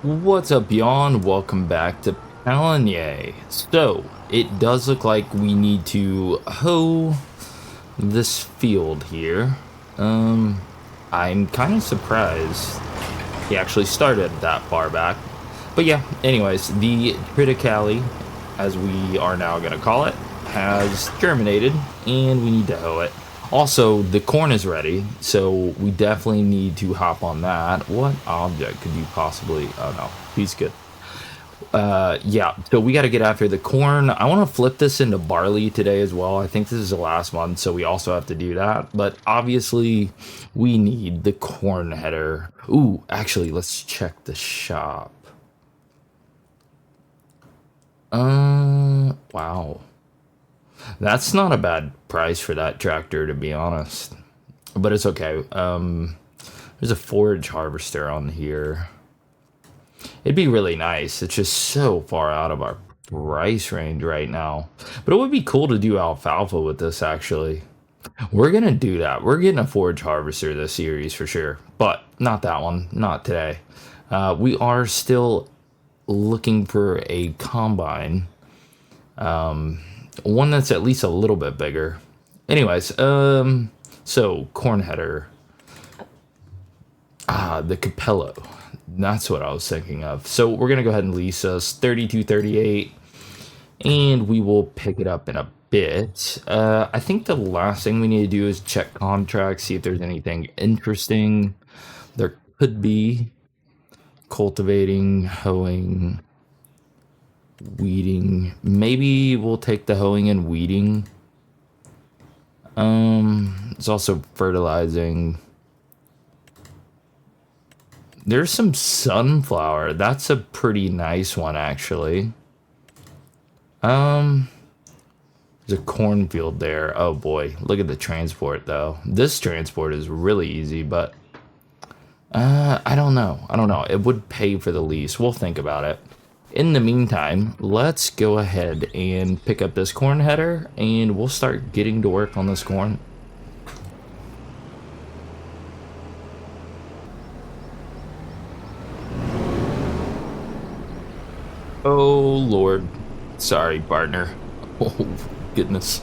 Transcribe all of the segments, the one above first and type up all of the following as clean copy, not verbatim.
What's up, y'all, and welcome back to Pallegney. So, it does look like we need to hoe this field here. I'm kind of surprised he actually started that far back. But yeah, anyways, the criticality, as we are now going to call it, has germinated, and we need to hoe it. Also, the corn is ready, so we definitely need to hop on that. What object could you possibly... Oh, no. He's good. Yeah, so we got to get after the corn. I want to flip this into barley today as well. I think this is the last month, so we also have to do that. But obviously, we need the corn header. Ooh, actually, let's check the shop. Wow. That's not a bad price for that tractor, to be honest. But it's okay. There's a forage harvester on here. It'd be really nice. It's just so far out of our price range right now. But it would be cool to do alfalfa with this, actually. We're going to do that. We're getting a forage harvester this series for sure. But not that one. Not today. We are still looking for a combine. One that's at least a little bit bigger. Anyways, so corn header. The Capello. That's what I was thinking of. So we're gonna go ahead and lease us 3238, and we will pick it up in a bit. I think the last thing we need to do is check contracts, see if there's anything interesting. There could be cultivating, hoeing, weeding. Maybe we'll take the hoeing and weeding. It's also fertilizing. There's some sunflower. That's a pretty nice one, actually. There's a cornfield there. Oh boy, look at the transport though. This transport is really easy, but I don't know. It would pay for the lease. We'll think about it. In the meantime, let's go ahead and pick up this corn header, and we'll start getting to work on this corn. Oh, Lord. Sorry, partner. Oh, goodness.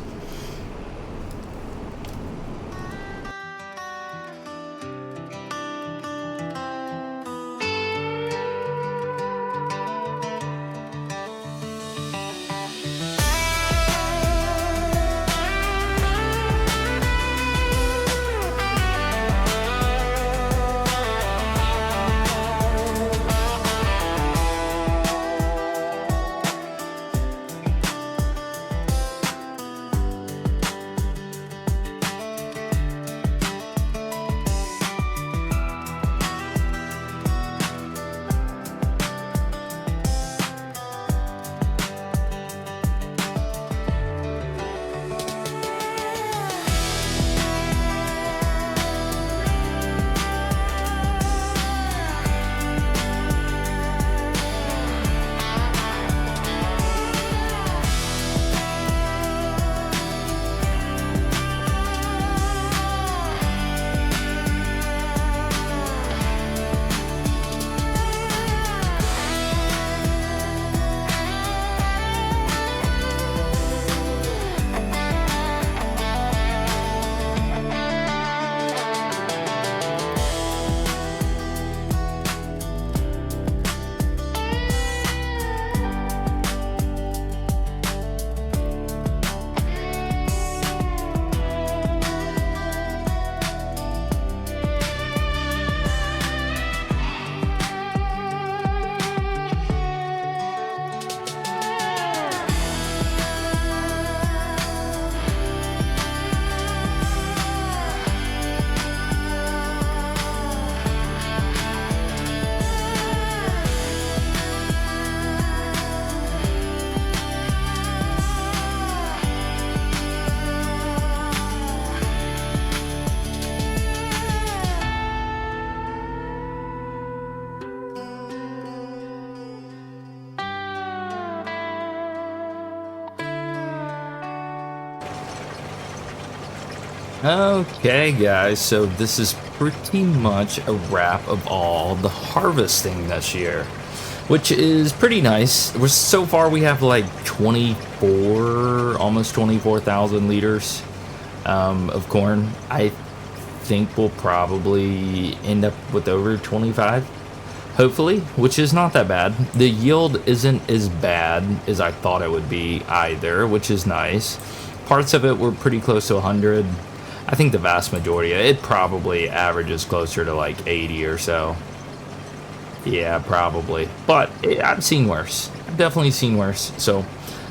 Okay, guys, so this is pretty much a wrap of all the harvesting this year. which is pretty nice. So far we have like 24, almost 24,000 liters of corn. I think we'll probably end up with over 25, hopefully, which is not that bad. The yield isn't as bad as I thought it would be either, which is nice. Parts of it were pretty close to 100. I think the vast majority, it probably averages closer to like 80 or so. Yeah, probably. But I've seen worse. I've definitely seen worse, so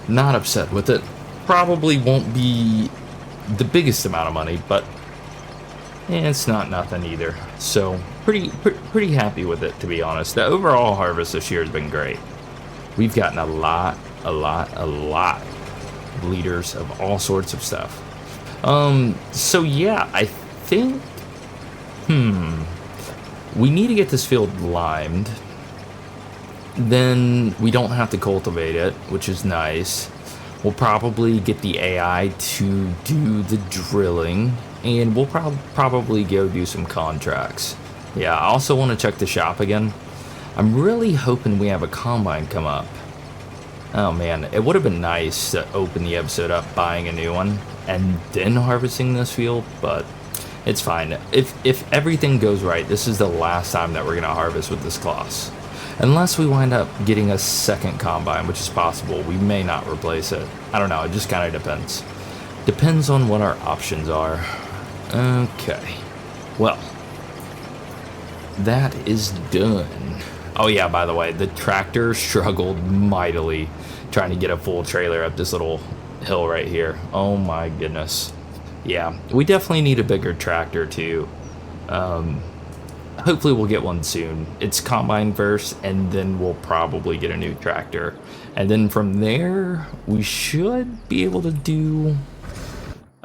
not upset with it. Probably won't be the biggest amount of money, but it's not nothing either. So pretty happy with it, to be honest. The overall harvest this year has been great. We've gotten a lot of liters of all sorts of stuff. So yeah, I think we need to get this field limed. Then we don't have to cultivate it, which is nice. We'll probably get the AI to do the drilling, and we'll probably go do some contracts. Yeah, I also want to check the shop again. I'm really hoping we have a combine come up. Oh man, it would have been nice to open the episode up buying a new one and then harvesting this field, but it's fine. If everything goes right, this is the last time that we're going to harvest with this class. Unless we wind up getting a second combine, which is possible. We may not replace it. I don't know, it just kind of depends. Depends on what our options are. Okay. Well, that is done. Oh yeah, by the way, the tractor struggled mightily trying to get a full trailer up this little hill right here. Oh my goodness. Yeah, we definitely need a bigger tractor too. Hopefully we'll get one soon. It's combine first, and then we'll probably get a new tractor. And then from there, we should be able to do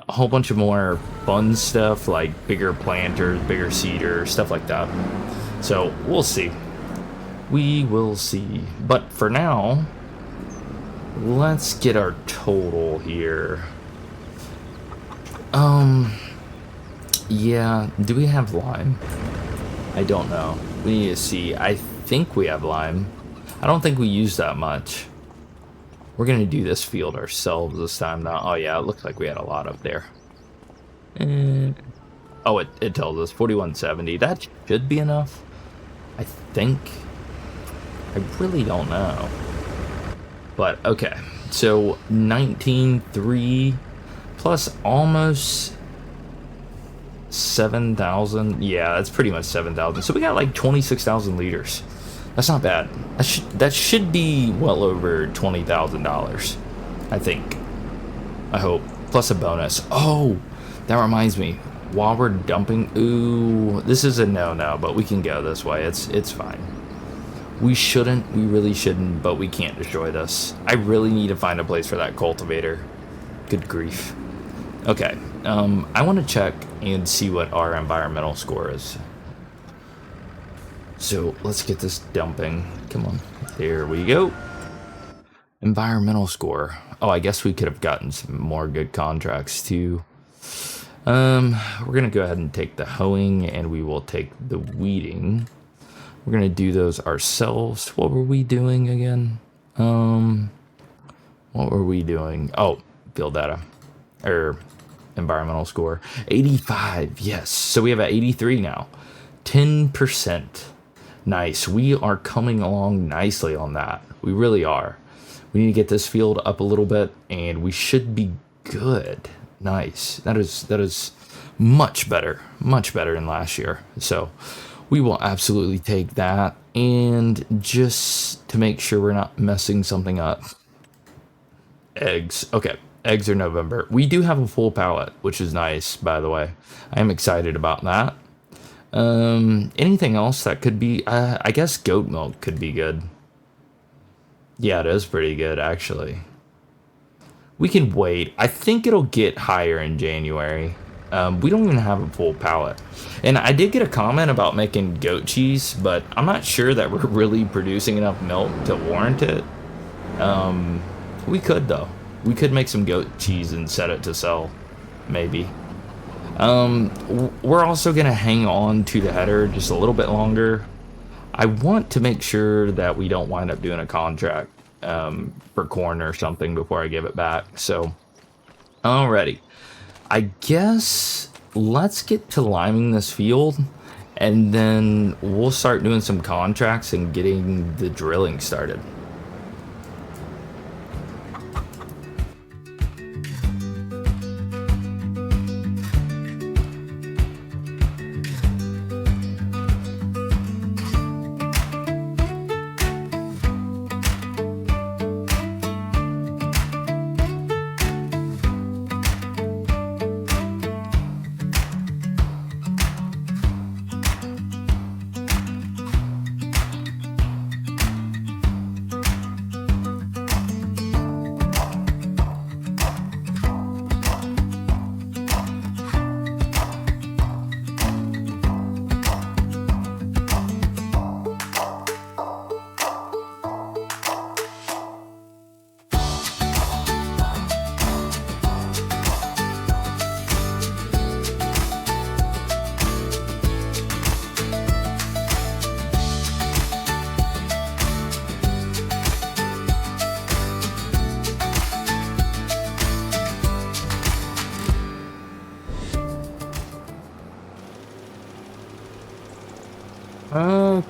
a whole bunch of more fun stuff, like bigger planters, bigger seeders, stuff like that. So we'll see. We will see. But for now, let's get our total here. Yeah, do we have lime? I don't know. We need to see. I think we have lime. I don't think we use that much. We're gonna do this field ourselves this time now. Oh yeah, it looks like we had a lot up there. Oh, it tells us 4170. That should be enough, I think. I really don't know. But okay, so 19.3 plus almost 7,000. Yeah, that's pretty much 7,000. So we got like 26,000 liters. That's not bad. That should be well over $20,000, I think. I hope. Plus a bonus. Oh, that reminds me. While we're dumping, ooh, this is a no-no, but we can go this way. It's fine. We really shouldn't, but we can't destroy this. I really need to find a place for that cultivator. Good grief. Okay, I want to check and see what our environmental score is. So let's get this dumping. Come on, there we go. Environmental score. Oh, I guess we could have gotten some more good contracts too. We're gonna go ahead and take the hoeing, and we will take the weeding. We're gonna do those ourselves. What were we doing again? What were we doing? Oh, field data, or environmental score. 85, yes. So we have an 83 now. 10%. Nice. We are coming along nicely on that. We really are. We need to get this field up a little bit, and we should be good. Nice. That is much better than last year. So we will absolutely take that, and just to make sure we're not messing something up. Eggs. Okay. Eggs are November. We do have a full pallet, which is nice, by the way. I am excited about that. Anything else that could be, I guess goat milk could be good. Yeah, it is pretty good, actually. We can wait. I think it'll get higher in January. We don't even have a full pallet. And I did get a comment about making goat cheese, but I'm not sure that we're really producing enough milk to warrant it. We could, though. We could make some goat cheese and set it to sell, maybe. We're also going to hang on to the header just a little bit longer. I want to make sure that we don't wind up doing a contract for corn or something before I give it back. So, alrighty. I guess let's get to liming this field, and then we'll start doing some contracts and getting the drilling started.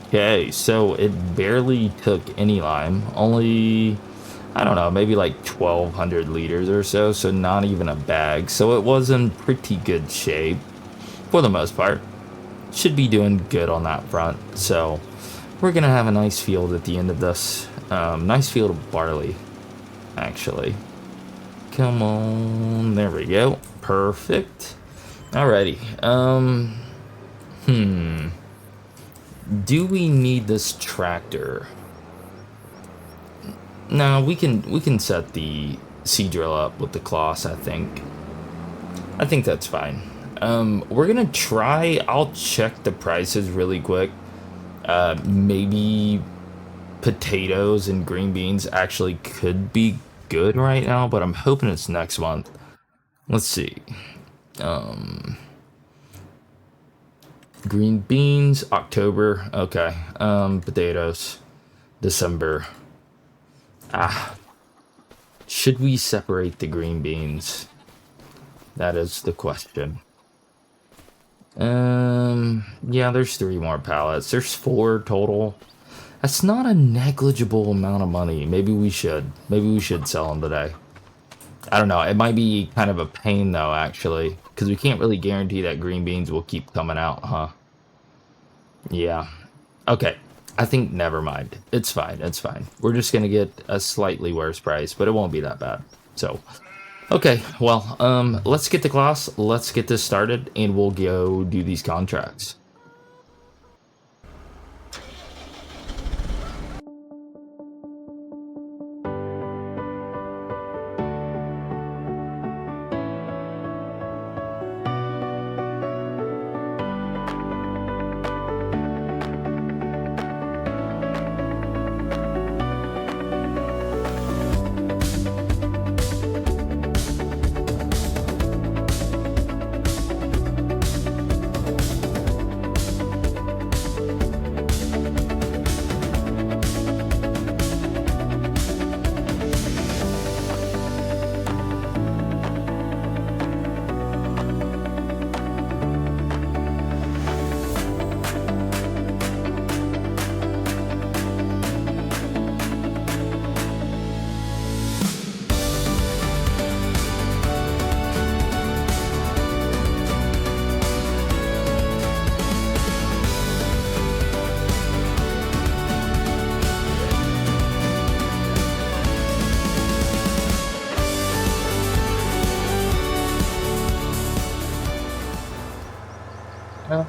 Okay, so it barely took any lime, only, I don't know, maybe like 1,200 liters or so, so not even a bag. So it was in pretty good shape for the most part. Should be doing good on that front. So we're gonna have a nice field at the end of this. Nice field of barley, actually. Come on, there we go. Perfect. Alrighty. Do we need this tractor? No, we can set the seed drill up with the cloths, I think. I think that's fine. We're gonna try, I'll check the prices really quick. Maybe potatoes and green beans actually could be good right now, but I'm hoping it's next month. Let's see. Green beans, October. Okay. Potatoes, December. Should we separate the green beans? That is the question. Yeah, there's 3 more pallets. There's 4 total. That's not a negligible amount of money. Maybe we should. Maybe we should sell them today. I don't know. It might be kind of a pain, though, actually. Because we can't really guarantee that green beans will keep coming out, huh? Yeah. Okay. I think never mind. It's fine. It's fine. We're just going to get a slightly worse price, but it won't be that bad. So, okay. Well, let's get the class. Let's get this started, and we'll go do these contracts.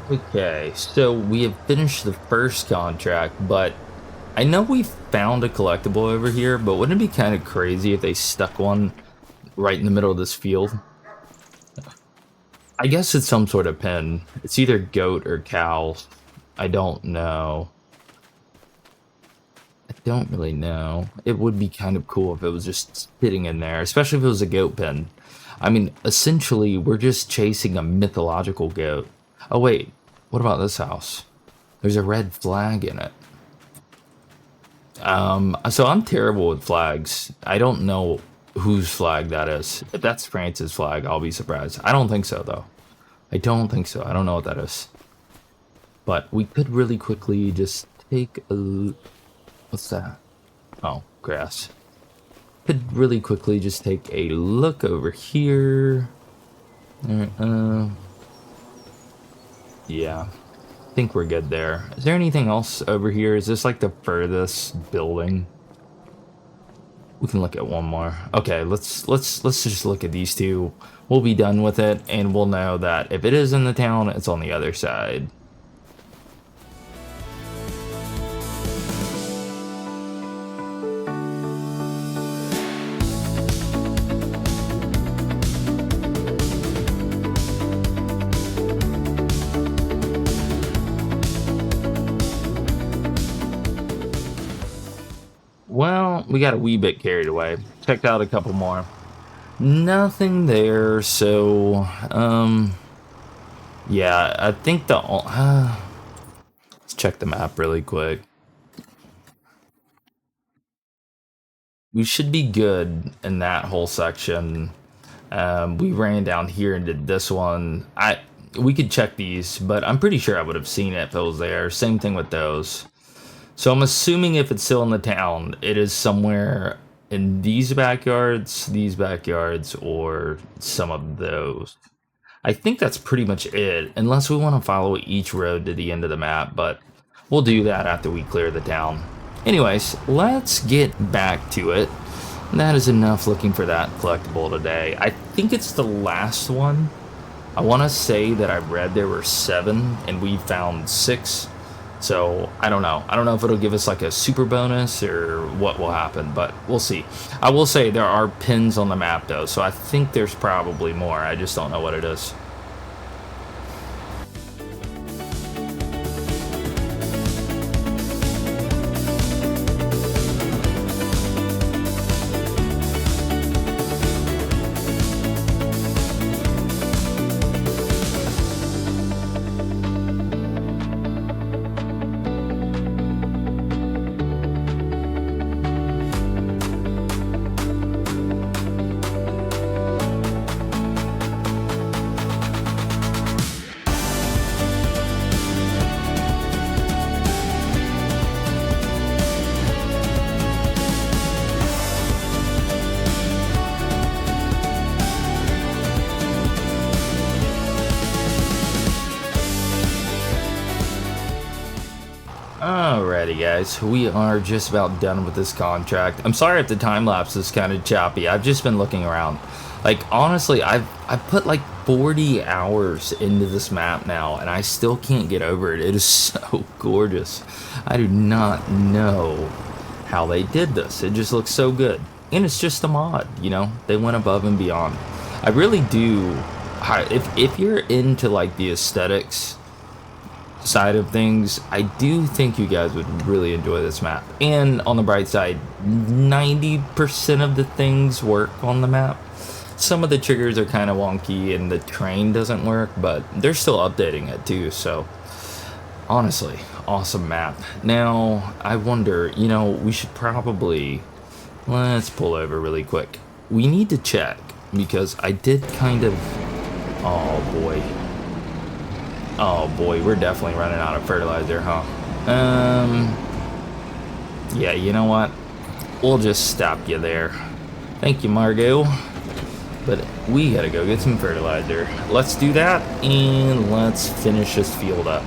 Okay, so we have finished the first contract, but I know we found a collectible over here, but wouldn't it be kind of crazy if they stuck one right in the middle of this field? I guess it's some sort of pen. It's either goat or cow. I don't know. I don't really know. It would be kind of cool if it was just sitting in there, especially if it was a goat pen. I mean, essentially, we're just chasing a mythological goat. Oh, wait. What about this house? There's a red flag in it. So I'm terrible with flags. I don't know whose flag that is. If that's France's flag, I'll be surprised. I don't think so, though. I don't think so. I don't know what that is. But we could really quickly just take a... What's that? Oh, grass. Could really quickly just take a look over here. Yeah. I think we're good there. Is there anything else over here? Is this like the furthest building? We can look at one more. Okay, let's just look at these two. We'll be done with it, and we'll know that if it is in the town, it's on the other side. Well, we got a wee bit carried away. Checked out a couple more. Nothing there, so, yeah, I think let's check the map really quick. We should be good in that whole section. We ran down here and did this one. We could check these, but I'm pretty sure I would have seen it if it was there. Same thing with those. So I'm assuming if it's still in the town, it is somewhere in these backyards, or some of those. I think that's pretty much it, unless we want to follow each road to the end of the map, but we'll do that after we clear the town. Anyways, let's get back to it. That is enough looking for that collectible today. I think it's the last one. I want to say that I read there were 7, and we found 6. So, I don't know. I don't know if it'll give us like a super bonus or what will happen, but we'll see. I will say there are pins on the map though, so I think there's probably more. I just don't know what it is. Alrighty guys, we are just about done with this contract. I'm sorry if the time lapse is kind of choppy. I've just been looking around. Like honestly, I've put like 40 hours into this map now and I still can't get over it. It is so gorgeous. I do not know how they did this. It just looks so good. And it's just a mod, you know? They went above and beyond. I really do. If you're into like the aesthetics side of things, I do think you guys would really enjoy this map. And on the bright side, 90% of the things work on the map. Some of the triggers are kind of wonky and the train doesn't work, but they're still updating it too. So honestly, awesome map. Now I wonder, you know, we should probably, let's pull over really quick. We need to check because I did kind of, oh boy, we're definitely running out of fertilizer, huh? Yeah, you know what? We'll just stop you there. Thank you, Margot. But we gotta go get some fertilizer. Let's do that, and let's finish this field up.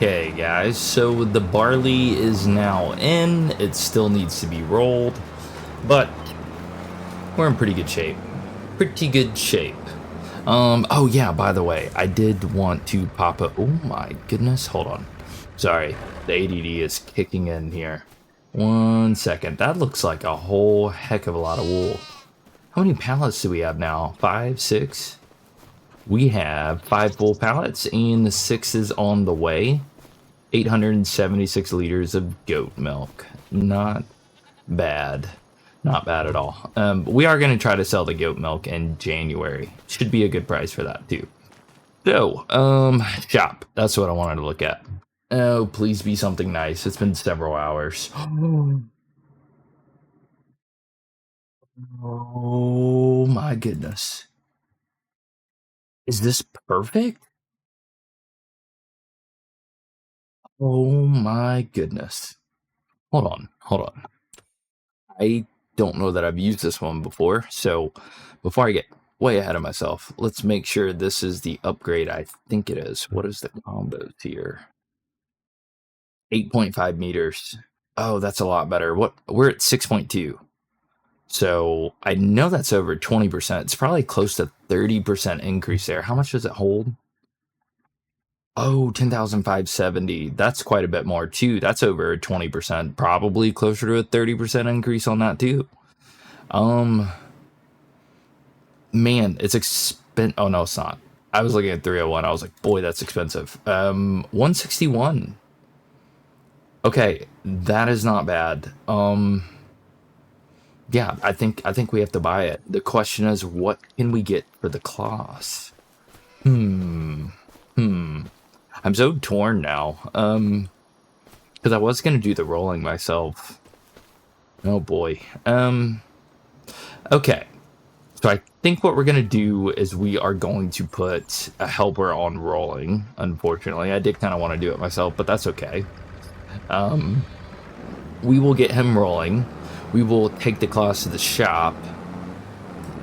Okay, guys, so the barley is now in. It still needs to be rolled, but we're in pretty good shape. Pretty good shape. Oh yeah, by the way, I did want to pop up. Oh my goodness, hold on. Sorry, the ADD is kicking in here. 1 second. That looks like a whole heck of a lot of wool. How many pallets do we have now? 5, 6? We have 5 full pallets, and the 6 is on the way. 876 liters of goat milk. Not bad. Not bad at all. We are going to try to sell the goat milk in January. Should be a good price for that, too. So, shop. That's what I wanted to look at. Oh, please be something nice. It's been several hours. Oh my goodness. Is this perfect? Oh my goodness. Hold on, hold on. I don't know that I've used this one before, so before I get way ahead of myself, let's make sure this is the upgrade I think it is. What is the combos here? 8.5 meters. Oh, that's a lot better. What? We're at 6.2. So I know that's over 20%. It's probably close to 30% increase there. How much does it hold? Oh, 10,570. That's quite a bit more too. That's over 20%, probably closer to a 30% increase on that too. Man, it's oh no, it's not. I was looking at 301. I was like, boy, that's expensive. 161. Okay, that is not bad. Yeah, I think we have to buy it. The question is, what can we get for the cloths? I'm so torn now. Because I was gonna do the rolling myself. Oh boy. Okay. So I think what we're gonna do is we are going to put a helper on rolling. Unfortunately, I did kind of want to do it myself, but that's okay. We will get him rolling. We will take the cloths to the shop,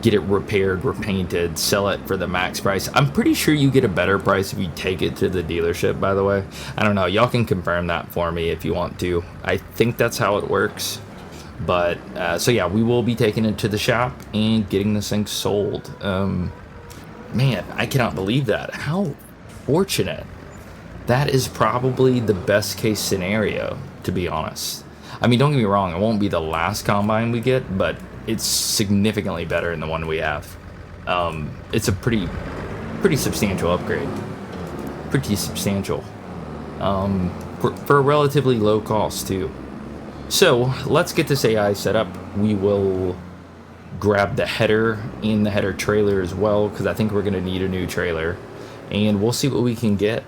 get it repaired, repainted, sell it for the max price. I'm pretty sure you get a better price if you take it to the dealership, by the way. I don't know. Y'all can confirm that for me if you want to. I think that's how it works. But, so yeah, we will be taking it to the shop and getting this thing sold. Man, I cannot believe that. How fortunate. That is probably the best case scenario, to be honest. I mean, don't get me wrong, it won't be the last combine we get, but it's significantly better than the one we have. It's a pretty substantial upgrade. Pretty substantial. For a relatively low cost, too. So, let's get this AI set up. We will grab the header and the header trailer as well, because I think we're going to need a new trailer. And we'll see what we can get.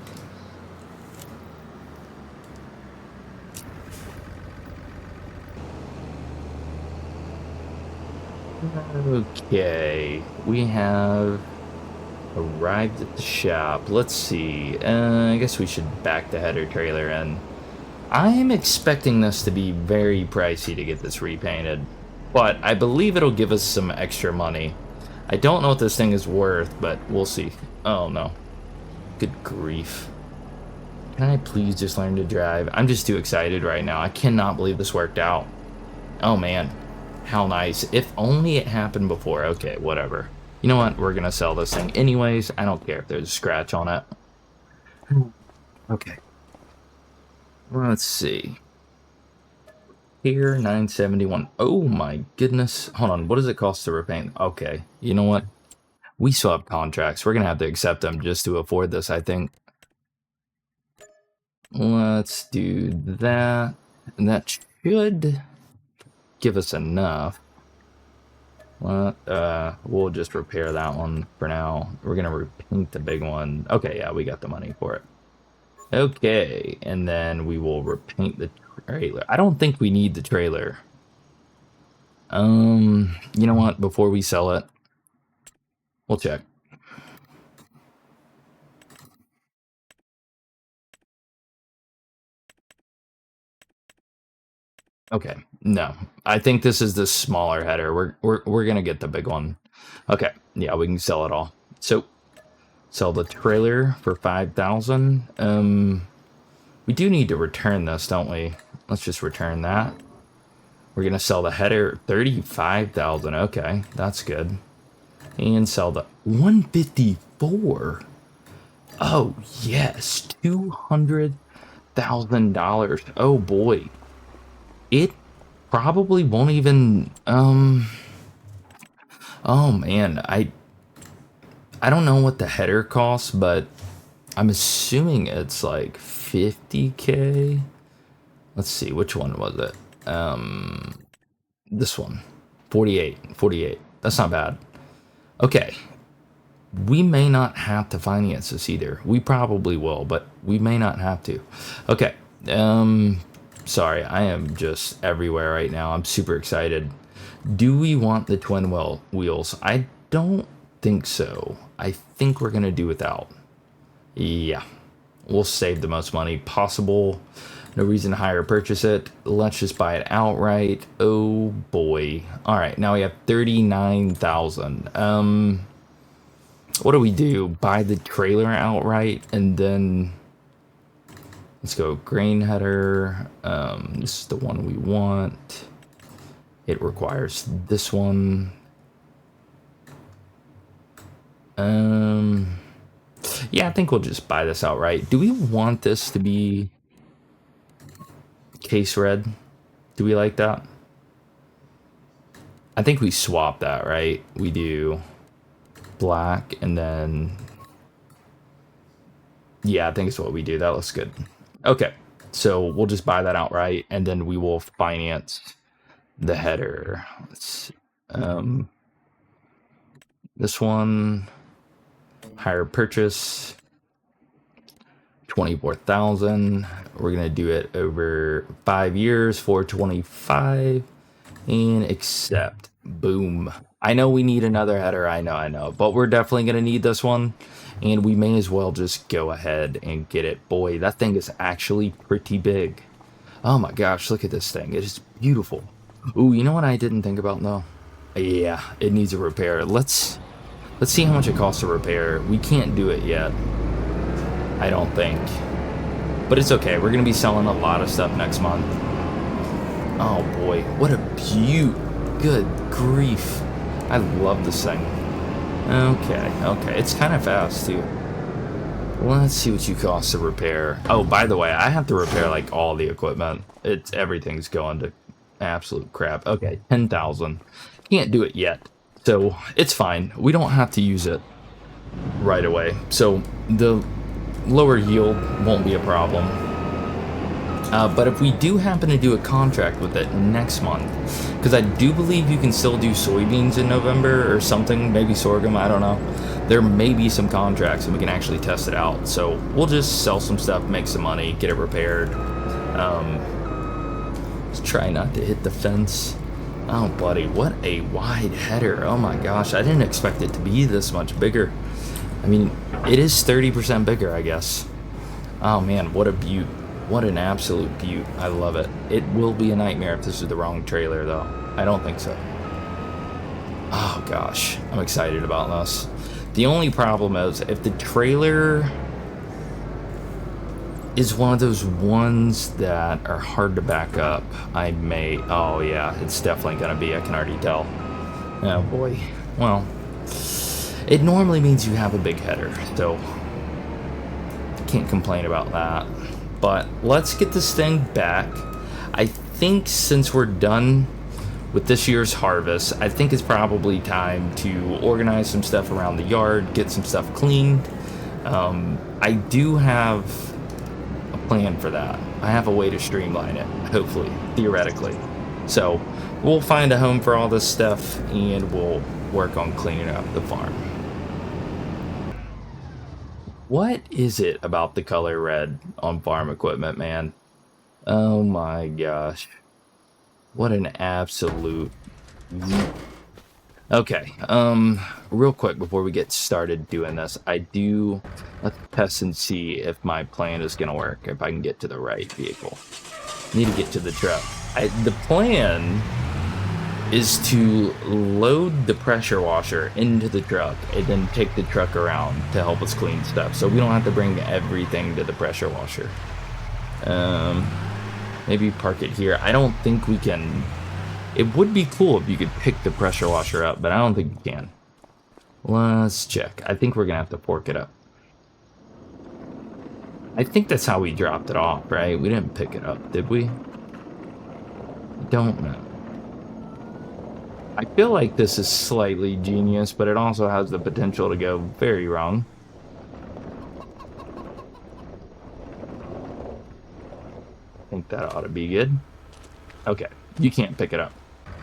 Okay, we have arrived at the shop. Let's see. I guess we should back the header trailer in. I'm expecting this to be very pricey to get this repainted, but I believe it'll give us some extra money. I don't know what this thing is worth, but we'll see. Oh no. Good grief. Can I please just learn to drive? I'm just too excited right now. I cannot believe this worked out. Oh man. How nice. If only it happened before. Okay, whatever. You know what? We're gonna sell this thing anyways. I don't care if there's a scratch on it. Okay. Let's see. Here, 971. Oh my goodness. Hold on. What does it cost to repaint? Okay. You know what? We still have contracts. We're gonna have to accept them just to afford this, I think. Let's do that. And that should give us enough. Well, we'll just repair that one for now. We're gonna repaint the big one. Okay, yeah, we got the money for it. Okay, and then we will repaint the trailer. I don't think we need the trailer. You know what? Before we sell it, we'll check. Okay, no. I think this is the smaller header. We're gonna get the big one. Okay, yeah, we can sell it all. So, sell the trailer for 5,000. We do need to return this, don't we? Let's just return that. We're gonna sell the header 35,000. Okay, that's good. And sell the 154. Oh yes, $200,000. Oh boy, it probably won't even. Oh man, I don't know what the header costs, but I'm assuming it's like 50K. Let's see, which one was it? This one, 48. That's not bad. Okay, we may not have to finance this either. We probably will, but we may not have to. Okay, sorry, I am just everywhere right now. I'm super excited. Do we want the twin wheels? I don't think so. I think we're gonna do without. Yeah, we'll save the most money possible. No reason to hire or purchase it. Let's just buy it outright. Oh boy. All right, now we have 39,000. What do we do? Buy the trailer outright and then let's go grain header. This is the one we want. It requires this one. Yeah, I think we'll just buy this outright. Do we want this to be case red? Do we like that? I think we swap that, right? We do black and then... Yeah, I think it's what we do. That looks good. Okay, so we'll just buy that outright and then we will finance the header. Let's this one, hire purchase, 24,000. We're gonna do it over 5 years, 425, and accept. Boom. I know we need another header. I know, but we're definitely gonna need this one, and we may as well just go ahead and get it. Boy, that thing is actually pretty big. Oh my gosh, look at this thing. It is beautiful. Ooh, you know what I didn't think about though? Yeah, it needs a repair. Let's see how much it costs to repair. We can't do it yet, I don't think. But it's okay. We're going to be selling a lot of stuff next month. Oh boy, what a beaut. Good grief. I love this thing. Okay. It's kind of fast too. Let's see what you cost to repair. Oh, by the way, I have to repair like all the equipment. Everything's going to absolute crap. Okay, 10,000. Can't do it yet. So it's fine. We don't have to use it right away. So the lower yield won't be a problem. But if we do happen to do a contract with it next month, because I do believe you can still do soybeans in November or something, maybe sorghum, I don't know. There may be some contracts and we can actually test it out. So we'll just sell some stuff, make some money, get it repaired. Let's try not to hit the fence. Oh, buddy, what a wide header. Oh my gosh, I didn't expect it to be this much bigger. I mean, it is 30% bigger, I guess. Oh man, what a beaut. What an absolute beaut. I love it. It will be a nightmare if this is the wrong trailer, though. I don't think so. Oh gosh, I'm excited about this. The only problem is, if the trailer is one of those ones that are hard to back up, I may... Oh yeah, it's definitely gonna be, I can already tell. Oh boy. Well, it normally means you have a big header, so can't complain about that. But let's get this thing back. I think since we're done with this year's harvest, I think it's probably time to organize some stuff around the yard, get some stuff cleaned. I do have a plan for that. I have a way to streamline it, hopefully, theoretically. So we'll find a home for all this stuff and we'll work on cleaning up the farm. What is it about the color red on farm equipment, man? Oh my gosh. What an absolute... Okay, real quick before we get started doing this, let's test and see if my plan is gonna work, if I can get to the right vehicle. Need to get to the truck. The plan is to load the pressure washer into the truck and then take the truck around to help us clean stuff, so we don't have to bring everything to the pressure washer. Maybe park it here. I don't think we can. It would be cool if you could pick the pressure washer up, but I don't think you can. Let's check. I think we're gonna have to fork it up. I think that's how we dropped it off, right? We didn't pick it up, did we? I don't know. I feel like this is slightly genius, but it also has the potential to go very wrong. I think that ought to be good. Okay, you can't pick it up.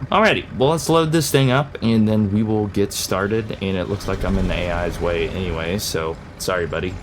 Alrighty, well, let's load this thing up, and then we will get started, and it looks like I'm in the AI's way anyway, so sorry, buddy.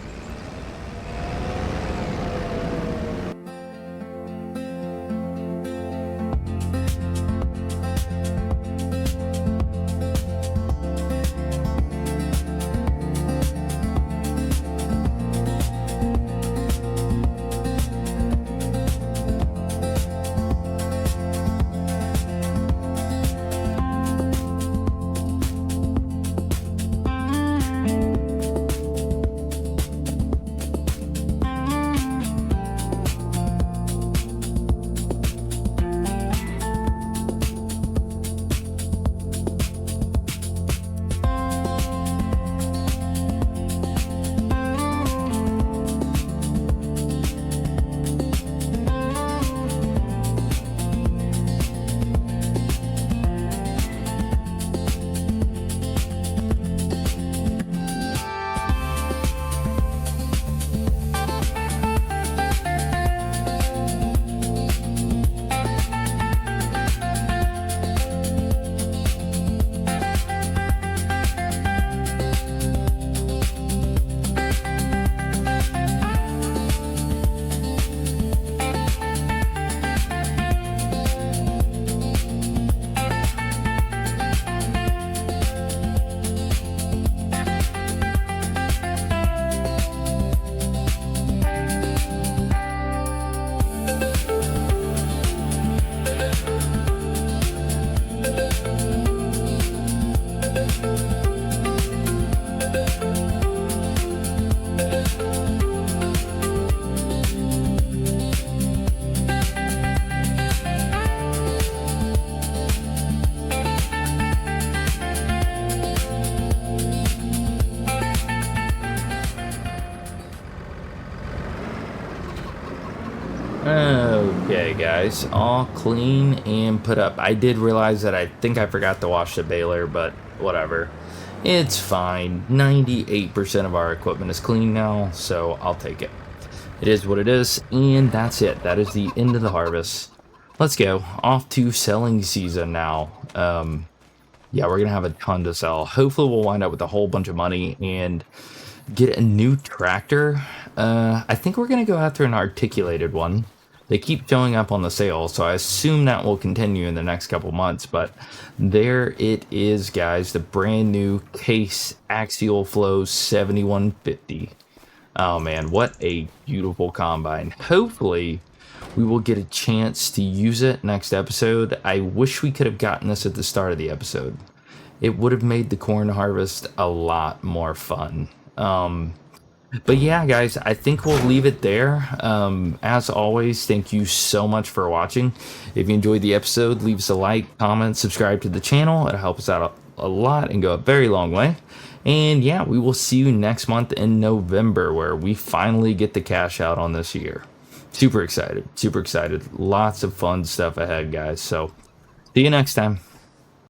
Okay, guys, all clean and put up. I did realize that I think I forgot to wash the baler, but whatever. It's fine. 98% of our equipment is clean now, so I'll take it. It is what it is, and that's it. That is the end of the harvest. Let's go. Off to selling season now. Yeah, we're going to have a ton to sell. Hopefully we'll wind up with a whole bunch of money and get a new tractor. I think we're going to go after an articulated one. They keep showing up on the sale, so I assume that will continue in the next couple months. But there it is, guys. The brand new Case Axial Flow 7150. Oh, man, what a beautiful combine. Hopefully, we will get a chance to use it next episode. I wish we could have gotten this at the start of the episode. It would have made the corn harvest a lot more fun. But yeah, guys, I think we'll leave it there. As always, thank you so much for watching. If you enjoyed the episode, leave us a like, comment, subscribe to the channel. It'll help us out a lot and go a very long way. And yeah, we will see you next month in November, where we finally get the cash out on this year. Super excited. Super excited. Lots of fun stuff ahead, guys. So see you next time.